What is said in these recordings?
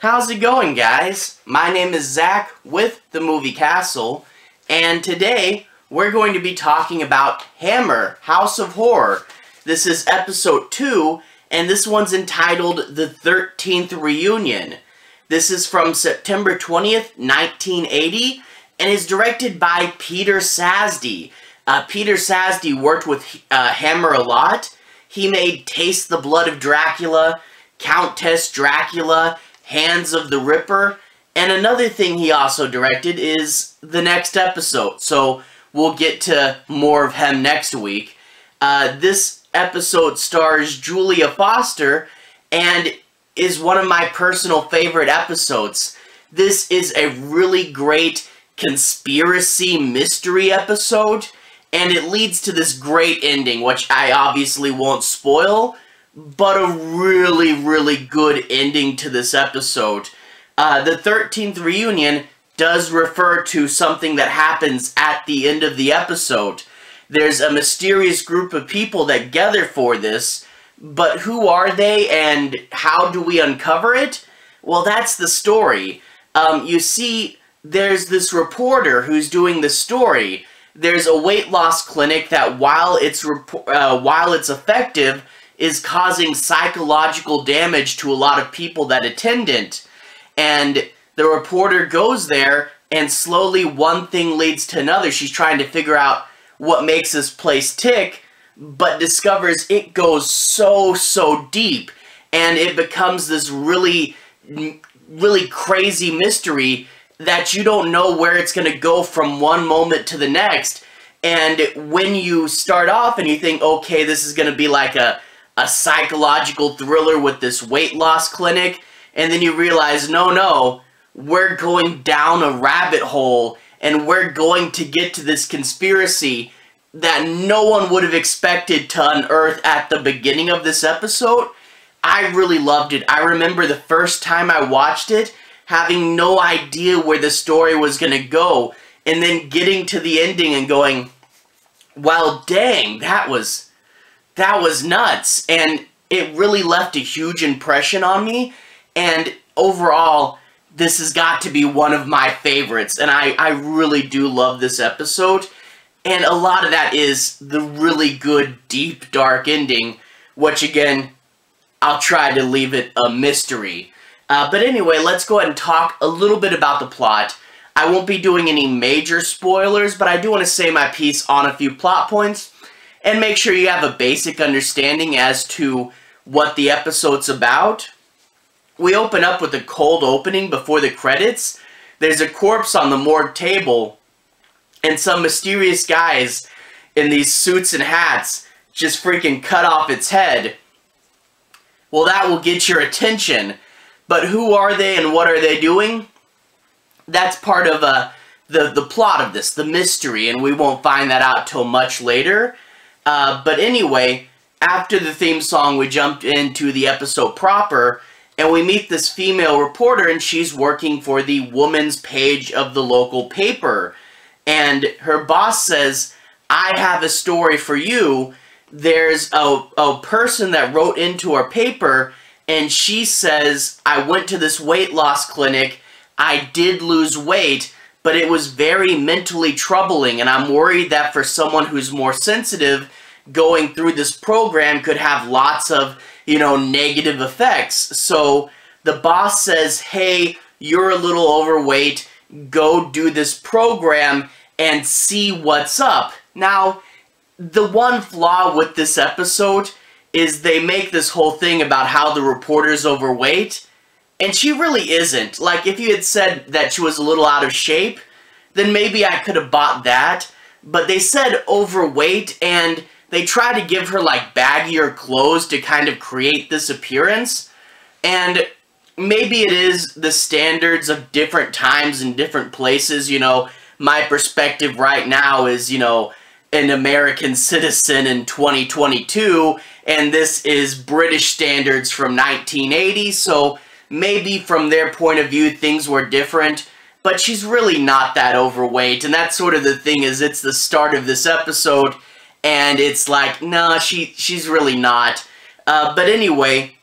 How's it going, guys? My name is Zach with the Movie Castle, and today we're going to be talking about Hammer, House of Horror. This is episode 2, and this one's entitled The 13th Reunion. This is from September 20th, 1980, and is directed by Peter Sasdy. Peter Sasdy worked with Hammer a lot. He made Taste the Blood of Dracula, Countess Dracula, Hands of the Ripper, and another thing he also directed is the next episode, so we'll get to more of him next week. This episode stars Julia Foster and is one of my personal favorite episodes. This is a really great conspiracy mystery episode, and it leads to this great ending, which I obviously won't spoil, but a really, really good ending to this episode. The 13th Reunion does refer to something that happens at the end of the episode. There's a mysterious group of people that gather for this, but who are they and how do we uncover it? Well, that's the story. You see, there's this reporter who's doing the story. There's a weight loss clinic that, while it's effective, is causing psychological damage to a lot of people that attend it. And the reporter goes there, and slowly one thing leads to another. She's trying to figure out what makes this place tick, but discovers it goes so deep, and it becomes this really crazy mystery that you don't know where it's going to go from one moment to the next. And when you start off and you think, okay, this is going to be like a psychological thriller with this weight loss clinic, and then you realize, no, we're going down a rabbit hole, and we're going to get to this conspiracy that no one would have expected to unearth at the beginning of this episode. I really loved it. I remember the first time I watched it, having no idea where the story was going to go, and then getting to the ending and going, well, dang, that was nuts. And it really left a huge impression on me, and overall, this has got to be one of my favorites, and I really do love this episode. And a lot of that is the really good, deep, dark ending, which again, I'll try to leave it a mystery. But anyway, let's go ahead and talk a little bit about the plot. I won't be doing any major spoilers, but I do want to say my piece on a few plot points, and make sure you have a basic understanding as to what the episode's about. We open up with a cold opening before the credits. There's a corpse on the morgue table, and some mysterious guys in these suits and hats just freaking cut off its head. Well, that will get your attention. But who are they and what are they doing? That's part of the plot of this, the mystery, and we won't find that out till much later. But anyway, after the theme song, we jumped into the episode proper, and we meet this female reporter, and she's working for the woman's page of the local paper. And her boss says, I have a story for you. There's a person that wrote into our paper, and she says, I went to this weight loss clinic, I did lose weight, but it was very mentally troubling, and I'm worried that for someone who's more sensitive, going through this program could have lots of, negative effects. So the boss says, hey, you're a little overweight, go do this program and see what's up. Now, the one flaw with this episode is they make this whole thing about how the reporter's overweight, and she really isn't. Like, if you had said that she was a little out of shape, then maybe I could have bought that. But they said overweight, and they try to give her, like, baggier clothes to kind of create this appearance. And maybe it is the standards of different times and different places. My perspective right now is, an American citizen in 2022, and this is British standards from 1980, so maybe from their point of view things were different, but she's really not that overweight, and that's sort of the thing, is it's the start of this episode, and it's like, nah, she's really not. But anyway,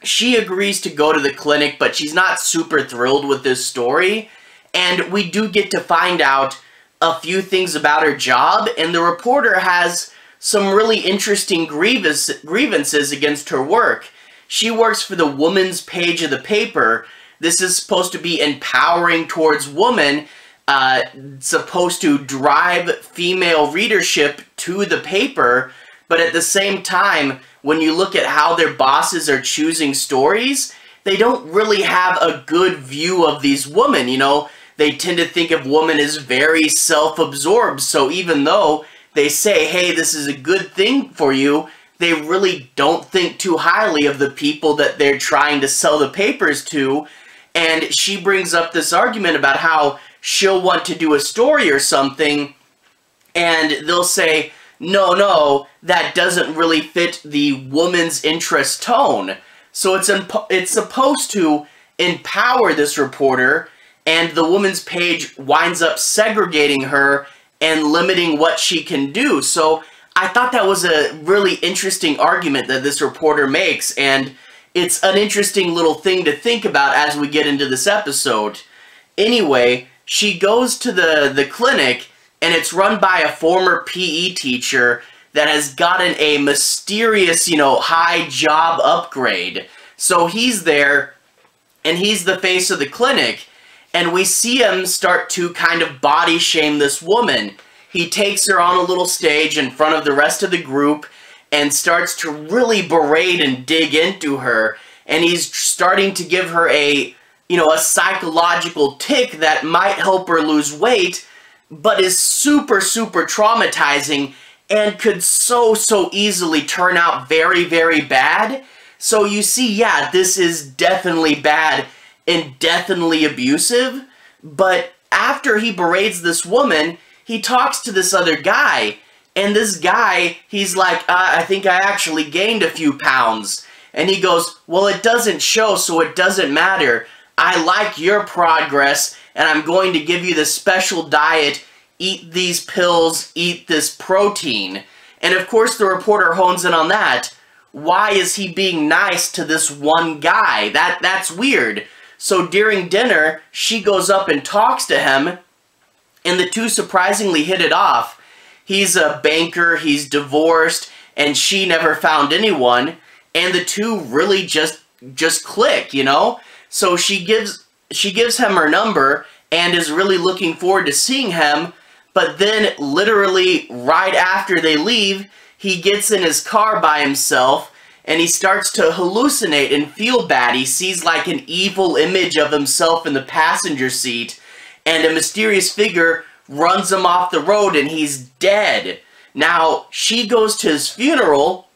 she agrees to go to the clinic, but she's not super thrilled with this story. And we do get to find out a few things about her job, and the reporter has some really interesting grievances against her work. She works for the woman's page of the paper. This is supposed to be empowering towards women, supposed to drive female readership to the paper, but at the same time, when you look at how their bosses are choosing stories, they don't really have a good view of these women, you know? They tend to think of women as very self-absorbed, so even though they say, hey, this is a good thing for you, they really don't think too highly of the people that they're trying to sell the papers to. And she brings up this argument about how she'll want to do a story or something, and they'll say, no, that doesn't really fit the woman's interest tone. So it's supposed to empower this reporter, and the woman's page winds up segregating her and limiting what she can do. So I thought that was a really interesting argument that this reporter makes, and it's an interesting little thing to think about as we get into this episode. Anyway, she goes to the clinic, and it's run by a former PE teacher that has gotten a mysterious, high job upgrade. So he's there, and he's the face of the clinic, and we see him start to kind of body shame this woman. He takes her on a little stage in front of the rest of the group and starts to really berate and dig into her, and he's starting to give her a psychological tick that might help her lose weight, but is super, super traumatizing and could so easily turn out very, very bad. So you see, yeah, this is definitely bad and definitely abusive, but after he berates this woman, he talks to this other guy, and this guy, he's like, I think I actually gained a few pounds. And he goes, well, it doesn't show, so it doesn't matter. I like your progress, and I'm going to give you this special diet, eat these pills, eat this protein. And of course the reporter hones in on that. Why is he being nice to this one guy? That's weird. So during dinner, she goes up and talks to him, and the two surprisingly hit it off. He's a banker, he's divorced, and she never found anyone, and the two really just click, So she gives him her number and is really looking forward to seeing him, but then literally right after they leave, he gets in his car by himself and he starts to hallucinate and feel bad. He sees like an evil image of himself in the passenger seat, and a mysterious figure runs him off the road and he's dead. Now, she goes to his funeral,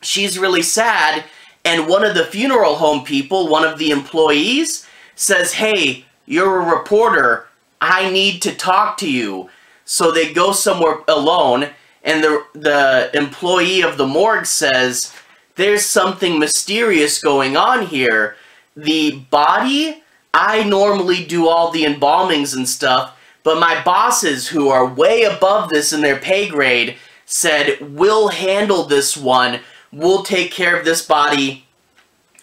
she's really sad, and one of the funeral home people, one of the employees, says, hey, you're a reporter, I need to talk to you. So they go somewhere alone, and the employee of the morgue says, there's something mysterious going on here. The body, I normally do all the embalmings and stuff, but my bosses, who are way above this in their pay grade, said, we'll handle this one. We'll take care of this body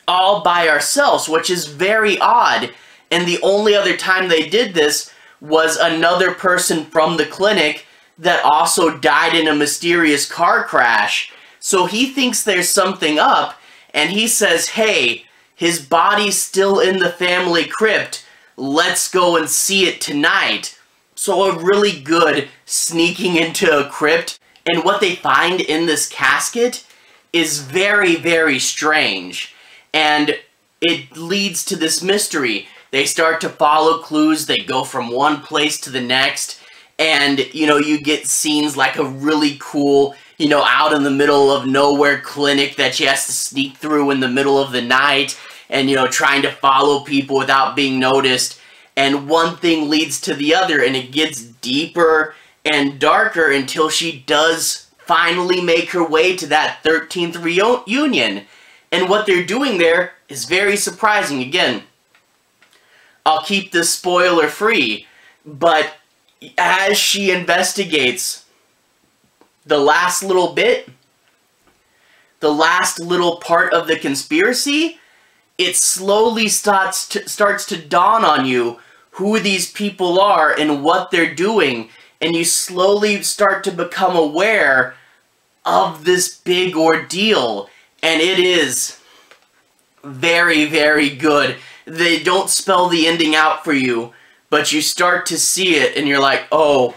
all by ourselves, which is very odd. And the only other time they did this was another person from the clinic that also died in a mysterious car crash. So he thinks there's something up, and he says, hey, his body's still in the family crypt. Let's go and see it tonight. So a really good sneaking into a crypt, and what they find in this casket is very, very strange. And it leads to this mystery. They start to follow clues, they go from one place to the next, and, you get scenes like a really cool, out in the middle of nowhere clinic that she has to sneak through in the middle of the night, and, trying to follow people without being noticed. And one thing leads to the other, and it gets deeper and darker until she does finally make her way to that 13th reunion. And what they're doing there is very surprising. Again, I'll keep this spoiler free, but as she investigates the last little bit, the last little part of the conspiracy, it slowly starts to dawn on you who these people are and what they're doing, and you slowly start to become aware of this big ordeal, and it is very, very good. They don't spell the ending out for you, but you start to see it, and you're like, oh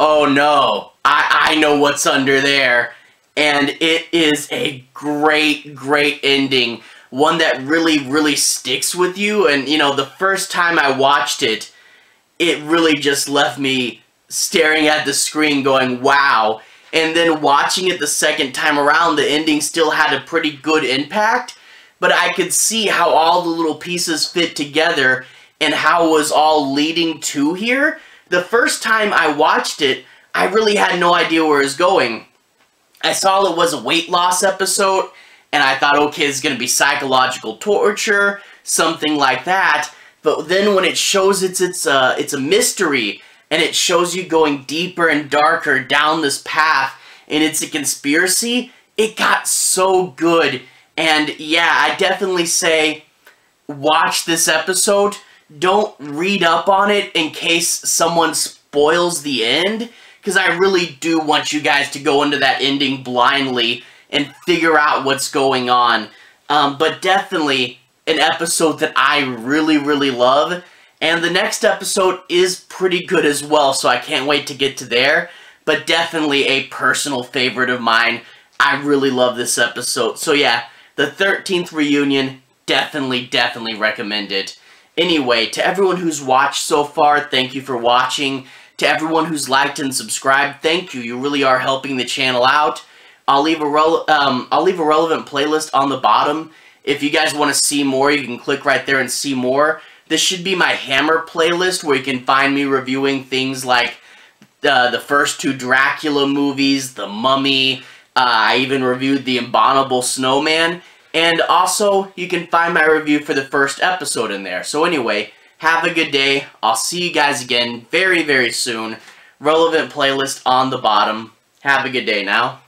no, I know what's under there. And it is a great, great ending. One that really, really sticks with you. And, you know, the first time I watched it, it really just left me staring at the screen going, wow. And then watching it the second time around, the ending still had a pretty good impact. But I could see how all the little pieces fit together and how it was all leading to here. The first time I watched it, I really had no idea where it was going. I saw it was a weight loss episode, and I thought, okay, it's going to be psychological torture, something like that. But then when it shows it's a mystery, and it shows you going deeper and darker down this path, and it's a conspiracy, it got so good. And yeah, I definitely say watch this episode. Don't read up on it in case someone spoils the end, because I really do want you guys to go into that ending blindly and figure out what's going on. But definitely an episode that I really, really love. And the next episode is pretty good as well, so I can't wait to get to there. But definitely a personal favorite of mine. I really love this episode. So yeah, the 13th Reunion, definitely recommend it. Anyway, to everyone who's watched so far, thank you for watching. To everyone who's liked and subscribed, thank you. You really are helping the channel out. I'll leave a relevant playlist on the bottom. If you guys want to see more, you can click right there and see more. This should be my Hammer playlist, where you can find me reviewing things like the first 2 Dracula movies, The Mummy. I even reviewed The Abominable Snowman. And also, you can find my review for the first episode in there. So anyway, have a good day. I'll see you guys again very, very soon. Relevant playlist on the bottom. Have a good day now.